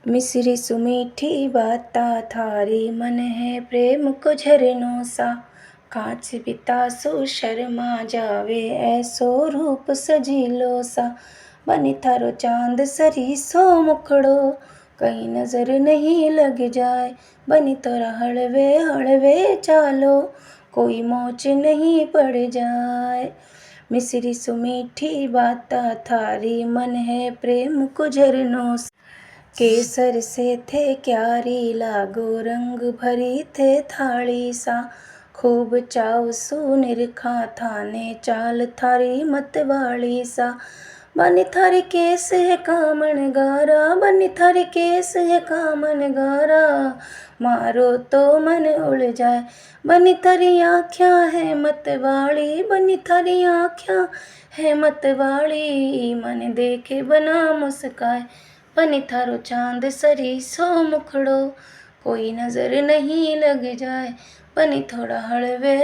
मिश्री सुमीठी बाता थारी, मन है प्रेम को झरनों सा। कांच बितासु शर्मा जावे, ऐसो रूप सजीलो सा। बनी थारो चांद सरीसो मुखड़ो, कहीं नजर नहीं लग जाए। बनी तोरा हलवे हलवे चालो, कोई मोच नहीं पड़ जाए। मिश्री सुमीठी बाता थारी, मन है प्रेम को झरनों सा। केसर से थे क्यारी लागो, रंग भरी थे थाली सा। खूब चाव सु निरखा थाने, चाल थारी मतवाली सा। बनी थारी केस है कामन गारा, बनी थारी केस है कामन गारा। मारो तो मन उड़ जाए। बनी थारी आँखियाँ है मतवाली, बनी थारी आँखियाँ है मतवाली। मन देखे बना मुस्काए। बनी थारो चांद सरीसो मुखड़ो, कोई नजर नहीं लग जाए। बनी थोड़ा हलवे